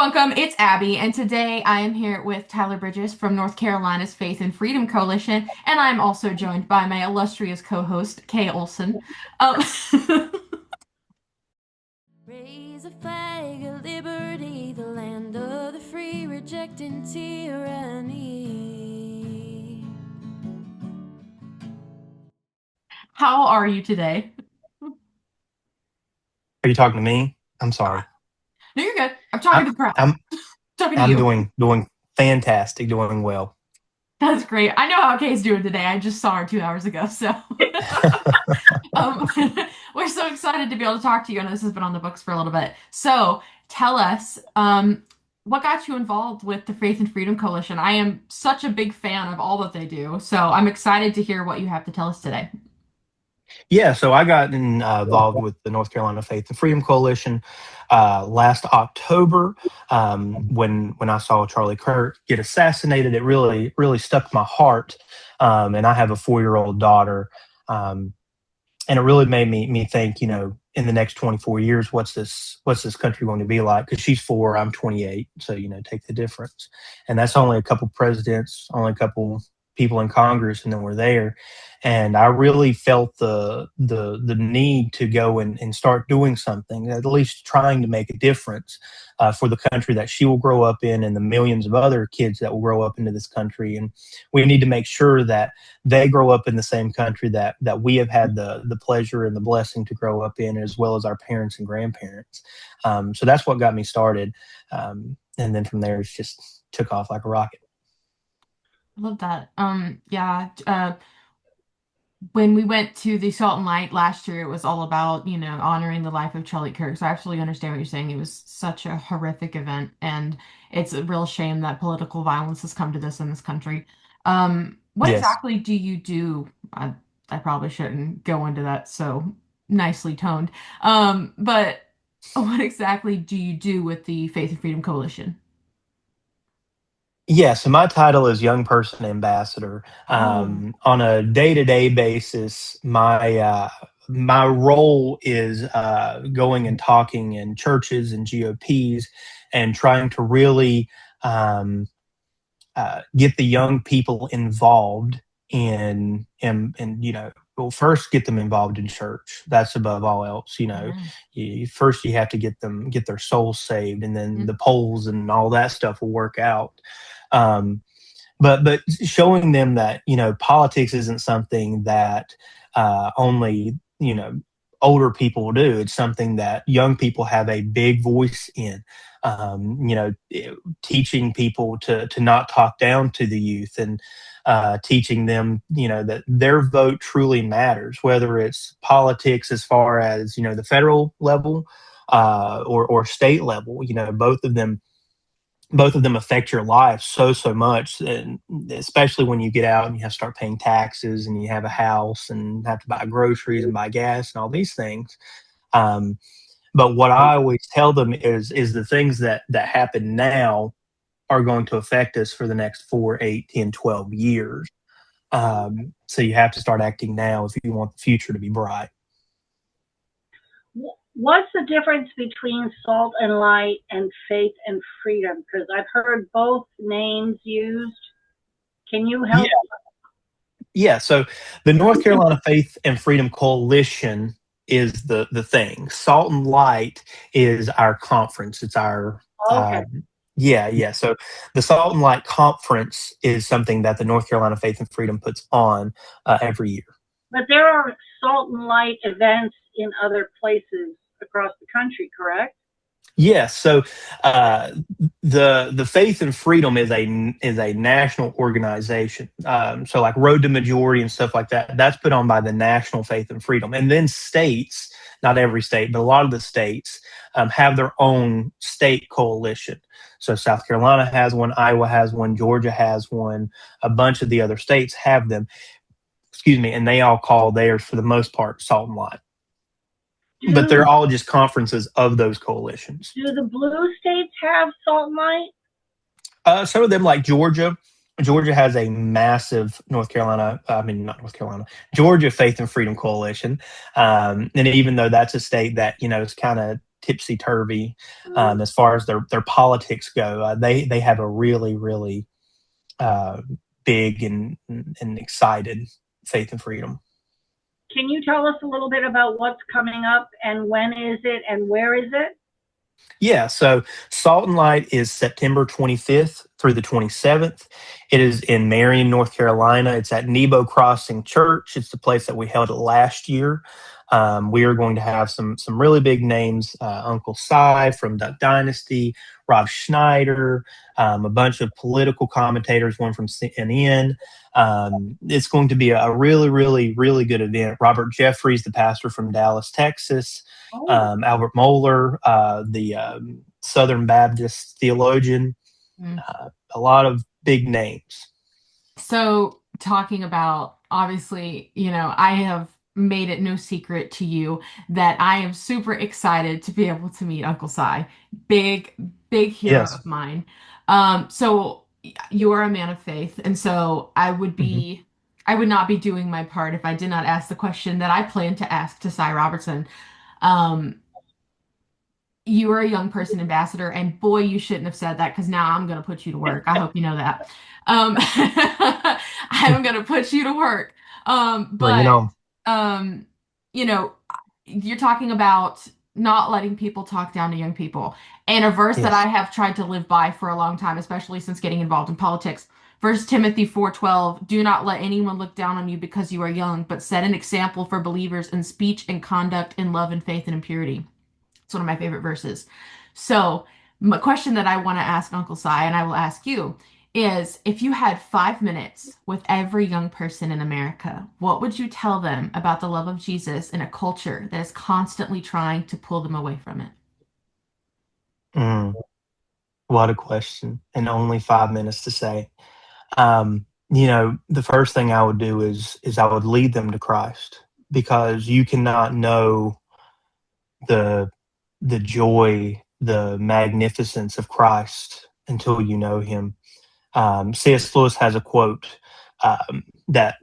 Buncombe? It's Abby, and today I am here with Tyler Bridges from North Carolina's Faith and Freedom Coalition, and I'm also joined by my illustrious co-host, Kay Olson. Um, Raise a flag of liberty, the land of the free, rejecting tyranny. how are you today? Are you talking to me? I'm sorry. No, you're good. I'm talking I'm to the crowd. I'm Talking to I'm you. doing fantastic, doing well. That's great. I know how Kay's doing today. I just saw her 2 hours ago, so um, we're so excited to be able to talk to you. I know this has been on the books for a little bit. So tell us, what got you involved with the Faith and Freedom Coalition? I am such a big fan of all that they do, so I'm excited to hear what you have to tell us today. Yeah, so I got involved with the North Carolina Faith and Freedom Coalition last October when I saw Charlie Kirk get assassinated. It really stuck my heart, and I have a 4-year-old daughter, um, and it really made me think. In the next 24 years, what's this country going to be like? Because she's 4, I'm 28, so take the difference, and that's only a couple presidents, only a couple people in Congress, and then we're there. And I really felt the need to go and start doing something, at least trying to make a difference for the country that she will grow up in, and the millions of other kids that will grow up into this country. And we need to make sure that they grow up in the same country that we have had the pleasure and the blessing to grow up in, as well as our parents and grandparents. So that's what got me started, and then from there it's just took off like a rocket. I love that. Yeah. When we went to the Salt and Light last year, it was all about, honoring the life of Charlie Kirk. So I absolutely understand what you're saying. It was such a horrific event, and it's a real shame that political violence has come to this in this country. What Yes. exactly do you do? I probably shouldn't go into that so nicely toned. But what exactly do you do with the Faith and Freedom Coalition? Yeah, so my title is Young Person Ambassador. Oh, On a day-to-day basis, my role is going and talking in churches and GOPs and trying to really um, get the young people involved well, first get them involved in church. That's above all else. yeah. First you have to get their souls saved, and then Mhm. the polls and all that stuff will work out. Um, but showing them that politics isn't something that only older people do. It's something that young people have a big voice in. Teaching people to not talk down to the youth, and teaching them that their vote truly matters, whether it's politics as far as the federal level or state level. Both of them affect your life so much, and especially when you get out and you have to start paying taxes, and you have a house and have to buy groceries and buy gas and all these things. um, but what I always tell them is the things that happen now are going to affect us for the next 4, 8, 10, 12 years. So you have to start acting now if you want the future to be bright. What's the difference between Salt and Light and Faith and Freedom? Because I've heard both names used. Can you Yeah, help? yeah. So the North Carolina Faith and Freedom Coalition is the thing. Salt and Light is our conference. It's our Okay. yeah. So the Salt and Light Conference is something that the North Carolina Faith and Freedom puts on every year. But there are Salt and Light events in other places across the country, correct? Yes. So uh, the Faith and Freedom is a national organization. So like Road to Majority and stuff like that. That's put on by the National Faith and Freedom, and then states. Not every state, but a lot of the states have their own state coalition. So South Carolina has one, Iowa has one, Georgia has one. A bunch of the other states have them. Excuse me, and they all call theirs for the most part Salt and Light. But Do they're all just conferences of those coalitions. do the blue states have Salt and Light? Some of them, like Georgia. Georgia has a massive North Carolina, I mean, not North Carolina, Georgia Faith and Freedom Coalition. And even though that's a state that, is kind of tipsy-turvy as far as their politics go. They have a really, really big and excited faith and freedom. Can you tell us a little bit about what's coming up and when is it and where is it? Yeah, so Salt and Light is September 25th through the 27th. It is in Marion, North Carolina. It's at Nebo Crossing Church. It's the place that we held it last year. We are going to have some really big names, Uncle Si from Dynasty, Rob Schneider, a bunch of political commentators, one from CNN. It's going to be a really, really, really good event. Robert Jeffress, the pastor from Dallas, Texas. Albert Mohler, the Southern Baptist theologian, a lot of big names. So talking about, obviously, I have made it no secret to you that I am super excited to be able to meet Uncle Si. Big hero of mine. So you're a man of faith, and so I would not be doing my part if I did not ask the question that I plan to ask to Si Robertson. You are a young person ambassador, and boy, you shouldn't have said that because now I'm going to put you to work. I hope you know that. I'm going to put you to work. You're talking about not letting people talk down to young people. And a verse that I have tried to live by for a long time, especially since getting involved in politics. 1 Timothy 4:12, do not let anyone look down on you because you are young, but set an example for believers in speech and conduct, in love and faith and in purity. It's one of my favorite verses. So my question that I want to ask Uncle Si, and I will ask you, is if you had 5 minutes with every young person in America, what would you tell them about the love of Jesus in a culture that is constantly trying to pull them away from it? What a question. And only 5 minutes to say. The first thing I would do is I would lead them to Christ, because you cannot know the joy, the magnificence of Christ until you know him. C.S. Lewis has a quote that,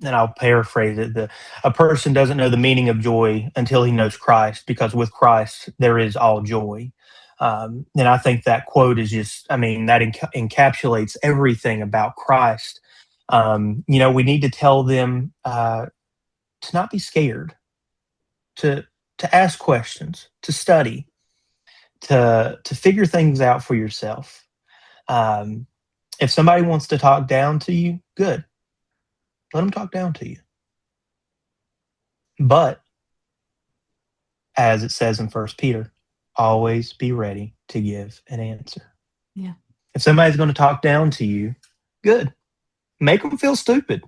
and I'll paraphrase it, a person doesn't know the meaning of joy until he knows Christ, because with Christ there is all joy. And I think that quote is just, that encapsulates everything about Christ. We need to tell them to not be scared, to ask questions, to study, to figure things out for yourself. If somebody wants to talk down to you, good. Let them talk down to you. But, as it says in 1 Peter, always be ready to give an answer. Yeah. If somebody's going to talk down to you, good. Make them feel stupid.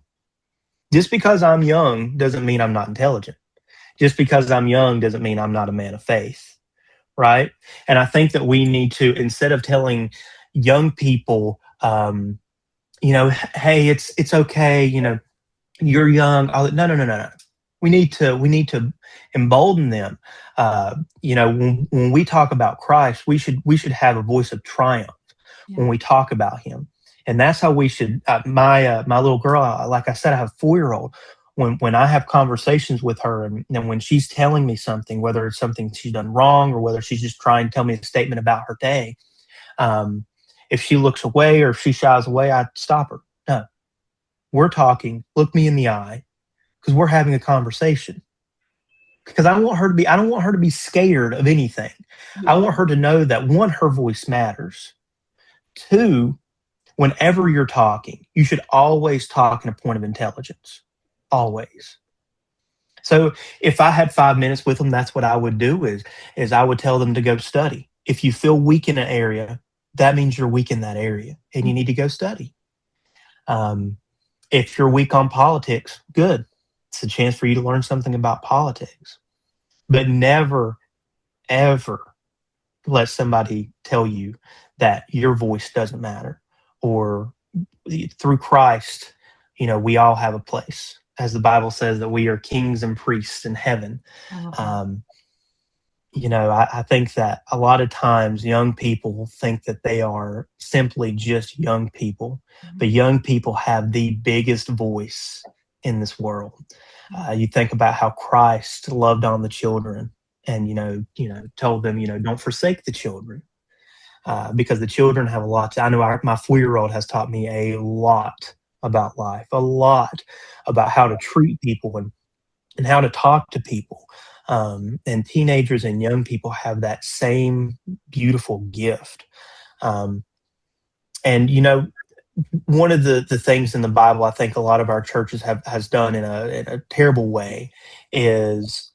Just because I'm young doesn't mean I'm not intelligent. Just because I'm young doesn't mean I'm not a man of faith, right? And I think that we need to, instead of telling young people, hey, it's okay, you're young. No. We need to embolden them. When we talk about Christ, we should have a voice of triumph when we talk about him. And that's how we should. My little girl, like I said, I have a 4-year-old. When I have conversations with her, and when she's telling me something, whether it's something she's done wrong or whether she's just trying to tell me a statement about her day, if she looks away or if she shies away, I stop her. No, we're talking. Look me in the eye, because we're having a conversation. Because I don't want her to be scared of anything. I want her to know that, 1, her voice matters. 2, whenever you're talking, you should always talk in a point of intelligence. Always. So if I had 5 minutes with them, that's what I would do is I would tell them to go study. If you feel weak in an area, that means you're weak in that area and you need to go study. If you're weak on politics, good. It's a chance for you to learn something about politics. But never, ever let somebody tell you that your voice doesn't matter, or through Christ, we all have a place. As the Bible says, that we are kings and priests in heaven. I think that a lot of times young people think that they are simply just young people, but young people have the biggest voice in this world. You think about how Christ loved on the children. and told them, don't forsake the children, because the children have a lot. I know my 4-year-old has taught me a lot about life, a lot about how to treat people and how to talk to people. And teenagers and young people have that same beautiful gift. And one of the things in the Bible I think a lot of our churches has done in a terrible way is,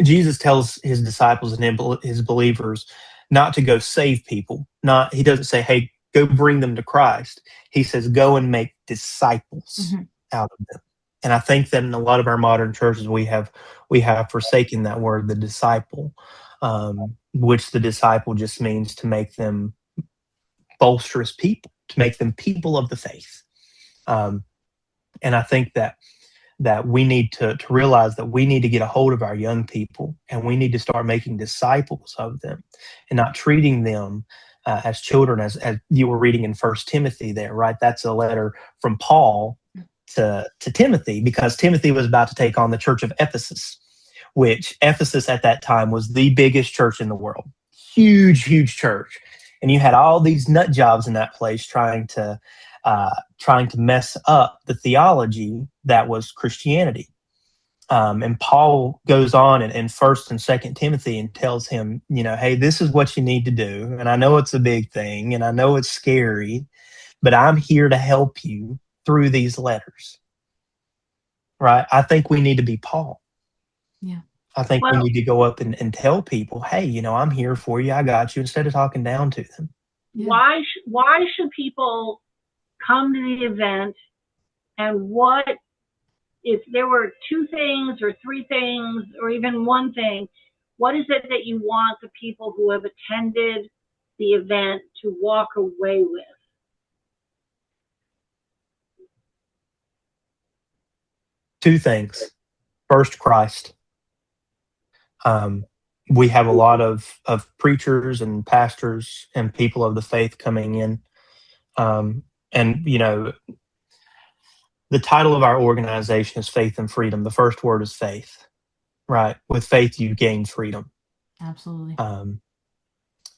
Jesus tells his disciples and his believers not to go save people. He doesn't say, "Hey, go bring them to Christ." He says, "Go and make disciples out of them." And I think that in a lot of our modern churches, we have forsaken that word, the disciple, which the disciple just means to make them bolsterous people, to make them people of the faith. And I think that we need to realize that we need to get a hold of our young people, and we need to start making disciples of them and not treating them as children, as you were reading in 1 Timothy there, right? That's a letter from Paul to Timothy, because Timothy was about to take on the church of Ephesus, which Ephesus at that time was the biggest church in the world. Huge, huge church. And you had all these nut jobs in that place trying to mess up the theology that was Christianity. And Paul goes on in 1st and 2nd Timothy and tells him, hey, this is what you need to do. And I know it's a big thing, and I know it's scary, but I'm here to help you through these letters. Right? I think we need to be Paul. Yeah. I think we need to go up and tell people, hey, I'm here for you. I got you, instead of talking down to them. Yeah. Why should people come to the event, and what if there were 2 things or 3 things or even 1 thing, what is it that you want the people who have attended the event to walk away with? Two things. First, Christ. We have a lot of preachers and pastors and people of the faith coming in. And, the title of our organization is Faith and Freedom. The first word is faith, right? With faith, you gain freedom. Absolutely.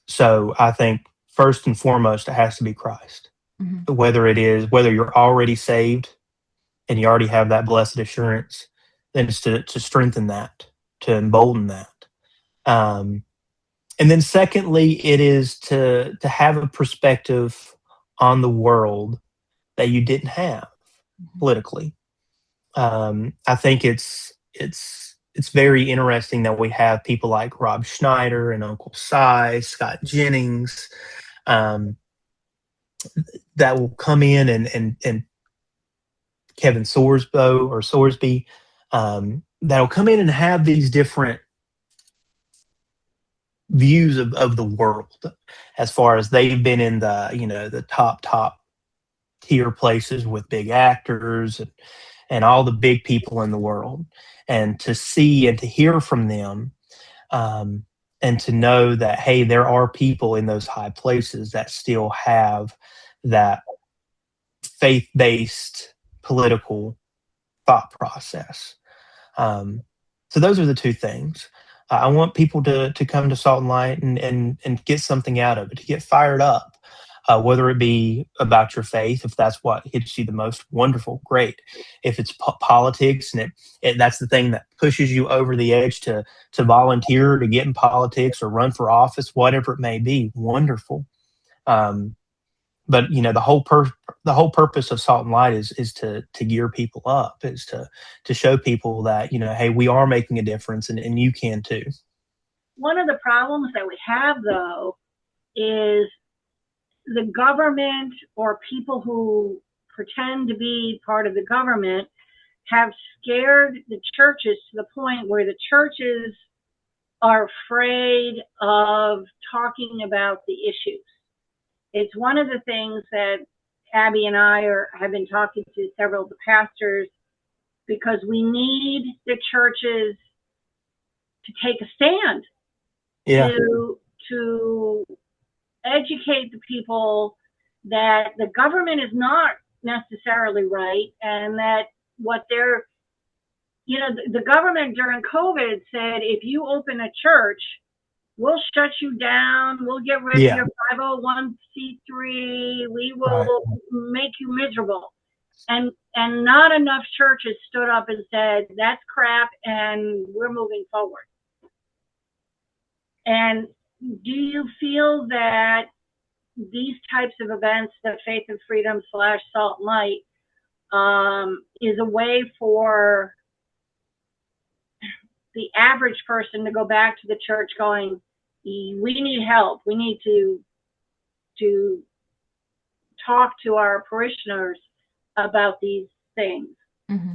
So I think first and foremost, it has to be Christ. Mm-hmm. Whether you're already saved and you already have that blessed assurance, then it's to strengthen that, to embolden that. And then secondly, it is to have a perspective on the world that you didn't have politically. I think it's very interesting that we have people like Rob Schneider and Uncle Si, Scott Jennings, that will come in, and Kevin Sorsby, that'll come in and have these different views of the world, as far as they've been in the top tier places with big actors and all the big people in the world, and to see and to hear from them, and to know that, hey, there are people in those high places that still have that faith-based political thought process. So those are the 2 things. I want people to come to Salt and Light and get something out of it, to get fired up, whether it be about your faith, if that's what hits you the most, wonderful, great. If it's politics, and that's the thing that pushes you over the edge to volunteer, to get in politics or run for office, whatever it may be, wonderful. But the whole purpose of Salt and Light is to gear people up, is to show people that, hey, we are making a difference, and you can too. One of the problems that we have, though, is the government, or people who pretend to be part of the government, have scared the churches to the point where the churches are afraid of talking about the issues. It's one of the things that Abbi and I have been talking to several of the pastors, because we need the churches to take a stand, to educate the people that the government is not necessarily right, and that what they're, the government during COVID said, if you open a church, we'll shut you down. We'll get rid of your 501c3. We will make you miserable. And not enough churches stood up and said, that's crap, and we're moving forward. And do you feel that these types of events, the Faith and Freedom / Salt and Light, is a way for the average person to go back to the church going, we need help. We need to talk to our parishioners about these things,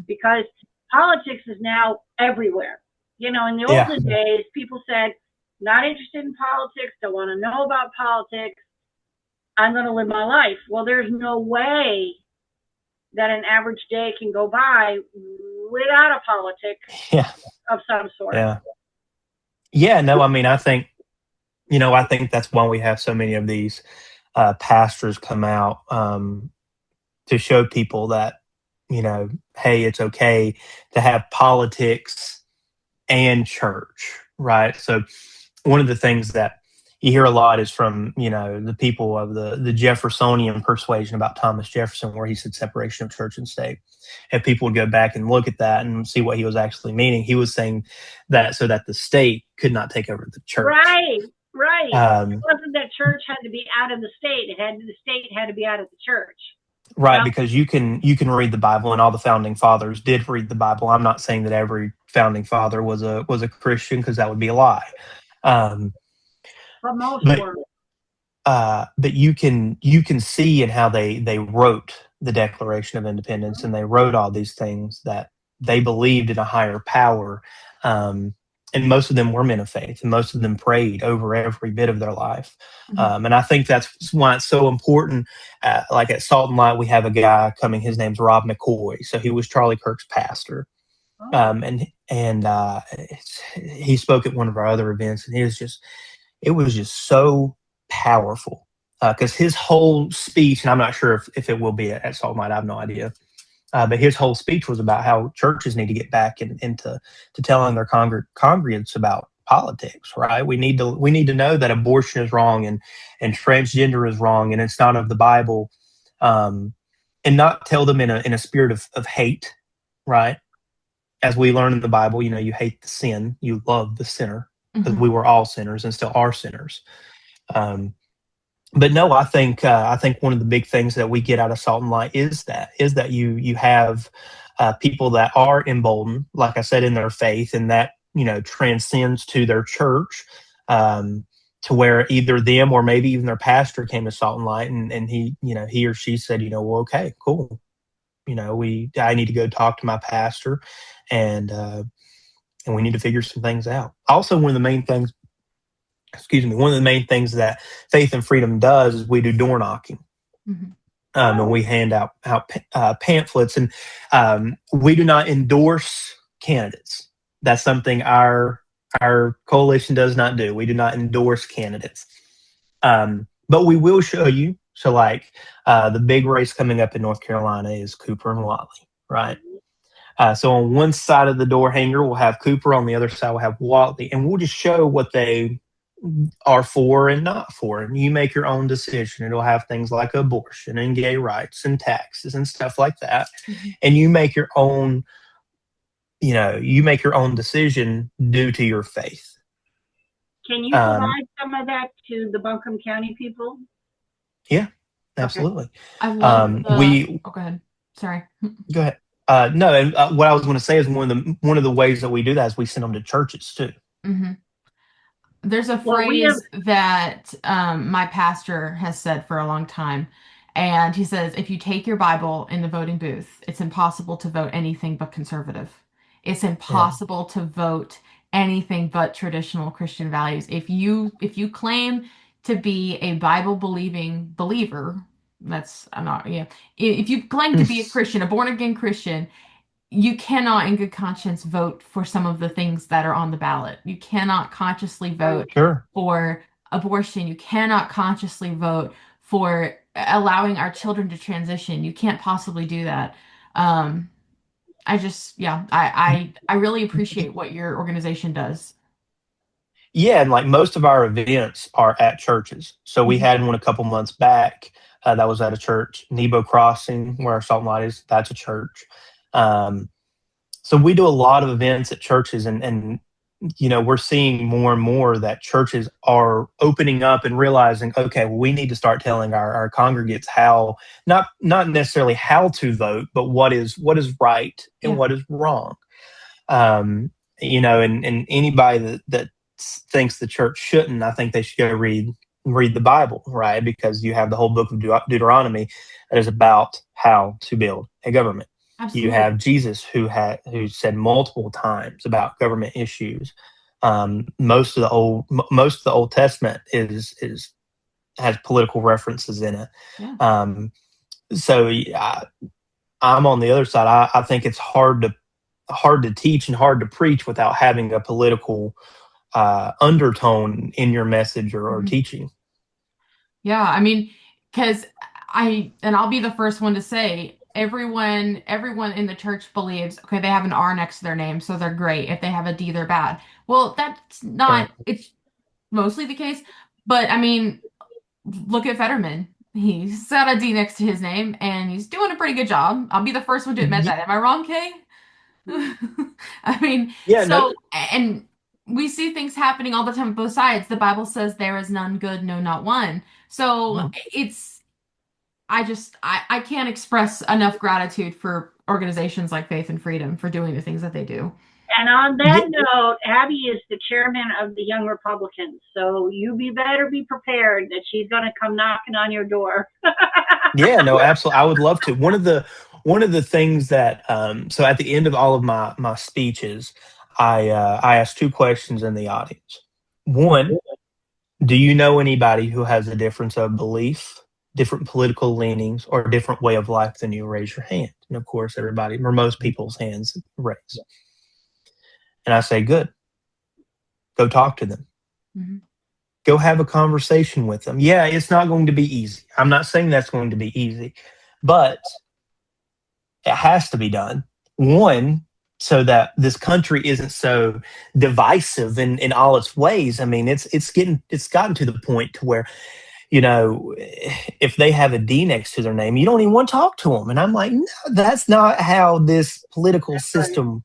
because politics is now everywhere. In the olden days, people said, not interested in politics, don't want to know about politics, I'm going to live my life. Well, there's no way that an average day can go by without a politic of some sort. No, I mean, I think that's why we have so many of these pastors come out to show people that, hey, it's okay to have politics and church, right? So one of the things that you hear a lot is from, the people of the Jeffersonian persuasion about Thomas Jefferson, where he said separation of church and state. If people would go back and look at that and see what he was actually meaning, he was saying that so that the state could not take over the church. Right. It wasn't that church had to be out of the state. The state had to be out of the church. Right, because you can read the Bible, and all the founding fathers did read the Bible. I'm not saying that every founding father was a Christian, because that would be a lie. But most were. But you can see in how they wrote the Declaration of Independence, and they wrote all these things that they believed in a higher power. And most of them were men of faith, and most of them prayed over every bit of their life. And I think that's why it's so important. Like at Salt and Light, we have a guy coming. His name's Rob McCoy. So he was Charlie Kirk's pastor. And he spoke at one of our other events, and it was just so powerful. Because his whole speech, and I'm not sure if it will be at Salt and Light, I have no idea. But his whole speech was about how churches need to get back into telling their congregants about politics, right? We need to know that abortion is wrong and transgender is wrong, and it's not of the Bible, and not tell them in a spirit of hate, right? As we learn in the Bible, you hate the sin, you love the sinner, because we were all sinners and still are sinners. But no, I think one of the big things that we get out of Salt and Light is that you have people that are emboldened, like I said, in their faith, and that transcends to their church, to where either them or maybe even their pastor came to Salt and Light, and he or she said, well, okay, cool, I need to go talk to my pastor, and we need to figure some things out. Also, one of the main things that Faith and Freedom does is we do door knocking. And we hand out pamphlets, and we do not endorse candidates. That's something our coalition does not do. We do not endorse candidates. But we will show you. So like the big race coming up in North Carolina is Cooper and Whatley, right? So on one side of the door hanger, we'll have Cooper. On the other side, we'll have Whatley. And we'll just show what they are for and not for. And you make your own decision. It'll have things like abortion and gay rights and taxes and stuff like that. And you make your own, decision due to your faith. Can you provide some of that to the Buncombe County people? Yeah, absolutely. Okay. I love go ahead. Sorry. Go ahead. No, and what I was going to say is one of the ways that we do that is we send them to churches too. There's a phrase that my pastor has said for a long time, and he says, if you take your Bible in the voting booth, it's impossible to vote anything but conservative. It's impossible to vote anything but traditional Christian values. If you claim to be a Bible believing believer, if you claim to be a Christian, a born again Christian, you cannot in good conscience vote for some of the things that are on the ballot. You cannot consciously vote for abortion. You cannot consciously vote for allowing our children to transition. You can't possibly do that. I just, yeah, I really appreciate what your organization does. Yeah, and like most of our events are at churches. So we Mhm. had one a couple months back that was at a church, Nebo Crossing, where our Salt and Light is. That's a church. Um, so we do a lot of events at churches, and we're seeing more and more that churches are opening up and realizing, okay, well, we need to start telling our congregates how, not necessarily how to vote, but what is right and Yeah. what is wrong. Um, and anybody that thinks the church shouldn't, I think they should go read the Bible, right? Because you have the whole book of Deuteronomy that is about how to build a government. You Absolutely. have Jesus who said multiple times about government issues. Most of the Old Testament is has political references in it. Yeah. So yeah, I'm on the other side. I think it's hard to teach and hard to preach without having a political undertone in your message or Mhm. teaching. Yeah, I mean, because I'll be the first one to say, everyone in the church believes, okay, they have an R next to their name, so they're great. If they have a D, they're bad. Well, that's Right. not, it's mostly the case. But I mean, look at Fetterman. He's got a D next to his name, and he's doing a pretty good job. I'll be the first one to admit that. Am I wrong, Kay? I mean, Yeah. No. so, and we see things happening all the time on both sides. The Bible says there is none good, no, not one. So No. I can't express enough gratitude for organizations like Faith and Freedom for doing the things that they do. And on Yeah. that note, Abby is the chairman of the Young Republicans. So you better be prepared that she's going to come knocking on your door. Yeah. No. Absolutely. I would love to. One of the things that so at the end of all of my speeches, I asked two questions in the audience. One, do you know anybody who has a difference of belief, different political leanings, or a different way of life than you? Raise your hand. And of course, everybody or most people's hands raised. And I say, good. Go talk to them. Mm-hmm. Go have a conversation with them. Yeah, it's not going to be easy. I'm not saying that's going to be easy, but it has to be done. One, so that this country isn't so divisive in all its ways. I mean, it's gotten to the point to where, if they have a D next to their name, you don't even want to talk to them. And I'm like, no, that's not how this political system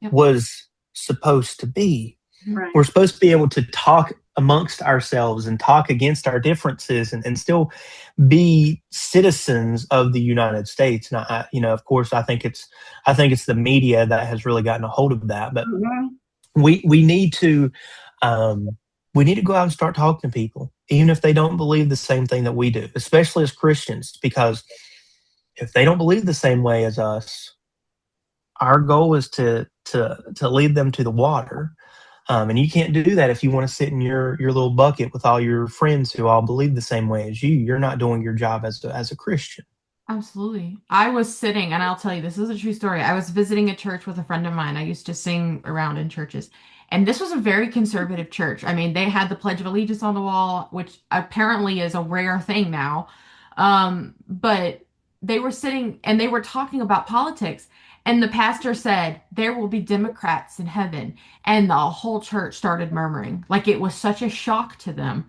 Yep. was supposed to be. Right. We're supposed to be able to talk amongst ourselves and talk against our differences and still be citizens of the United States. And of course, I think it's the media that has really gotten a hold of that. But we need to go out and start talking to people, even if they don't believe the same thing that we do, especially as Christians, because if they don't believe the same way as us, our goal is to lead them to the water. And you can't do that if you want to sit in your little bucket with all your friends who all believe the same way as you. You're not doing your job as a Christian. Absolutely. I was sitting, and I'll tell you, this is a true story. I was visiting a church with a friend of mine. I used to sing around in churches. And this was a very conservative church. I mean, they had the Pledge of Allegiance on the wall, which apparently is a rare thing now. But they were sitting and they were talking about politics. And the pastor said, there will be Democrats in heaven. And the whole church started murmuring, like it was such a shock to them.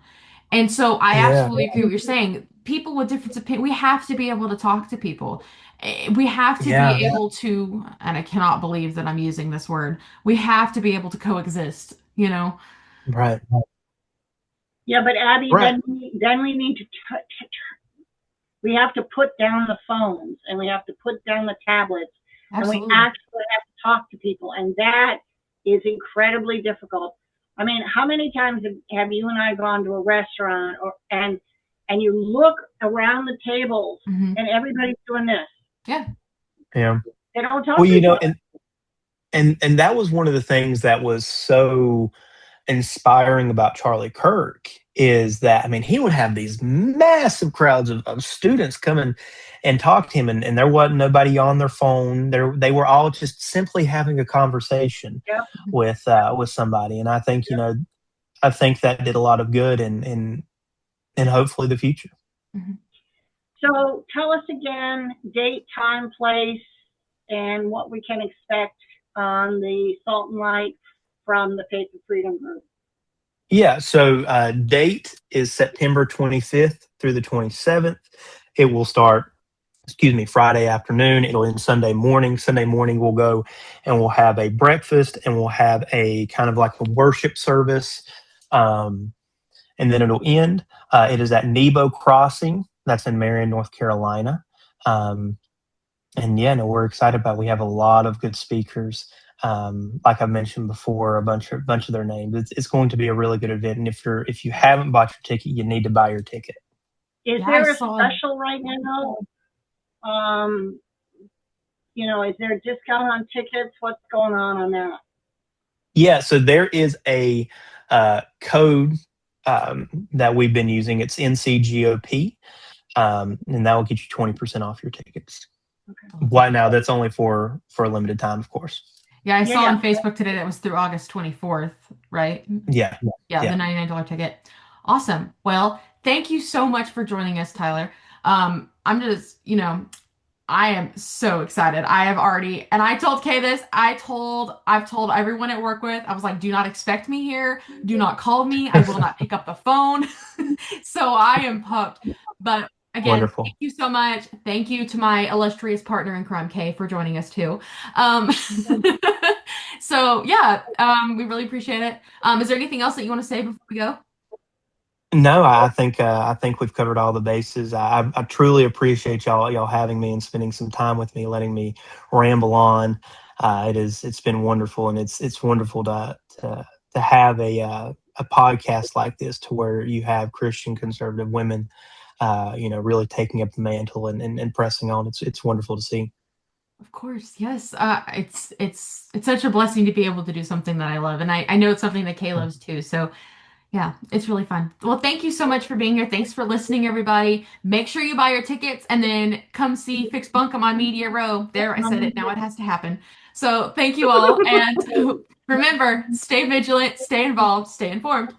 And so I Yeah. absolutely agree with what you're saying. People with different opinions, we have to be able to talk to people. We have to Yeah. be able to, and I cannot believe that I'm using this word, we have to be able to coexist, you know? Right. Yeah, but Abby, Right. then we need to we have to put down the phones and we have to put down the tablets Absolutely. and we actually have to talk to people, and that is incredibly difficult. I mean, how many times have you and I gone to a restaurant and you look around the tables Mhm. and everybody's doing this? Yeah. Yeah. They don't talk Well, to each other. and that was one of the things that was so inspiring about Charlie Kirk is that, I mean, he would have these massive crowds of students come and talk to him, and there wasn't nobody on their phone. They were all just simply having a conversation Yep. with somebody. And I think, I think that did a lot of good in hopefully the future. Mhm. So tell us again, date, time, place, and what we can expect on the Salt and Light from the Faith and Freedom group. Yeah, so date is September 25th through the 27th. It will start, Friday afternoon. It'll end Sunday morning. Sunday morning we'll go and we'll have a breakfast and we'll have a kind of like a worship service. And then it'll end. It is at Nebo Crossing. That's in Marion, North Carolina. And yeah, no, we're excited about it. We have a lot of good speakers. Like I mentioned before, a bunch of their names. It's going to be a really good event. And if you haven't bought your ticket, you need to buy your ticket. Is there a special right now? Is there a discount on tickets? What's going on that? Yeah, so there is a code that we've been using. It's NCGOP, and that will get you 20% off your tickets. Okay. Why now? That's only for a limited time, of course. Yeah, I saw on Facebook today that was through August 24th, right? Yeah, the $99 ticket. Awesome. Well, thank you so much for joining us, Tyler. I'm just, I am so excited. I have already, and I told Kay this, I've told everyone I work with, I was like, do not expect me here. Do not call me. I will not pick up the phone. So I am pumped. But again, wonderful. Thank you so much. Thank you to my illustrious partner in crime, Kay, for joining us too. So yeah, we really appreciate it. Is there anything else that you want to say before we go? No, I think we've covered all the bases. I truly appreciate y'all having me and spending some time with me, letting me ramble on. It's been wonderful, and it's wonderful to have a podcast like this, to where you have Christian conservative women, really taking up the mantle and pressing on. It's wonderful to see. Of course, yes. It's such a blessing to be able to do something that I love, and I know it's something that Kay loves too. So. Yeah, it's really fun. Well, thank you so much for being here. Thanks for listening, everybody. Make sure you buy your tickets and then come see Fix Buncombe on Media Row. There, I said it. Now it has to happen. So thank you all. And remember, stay vigilant, stay involved, stay informed.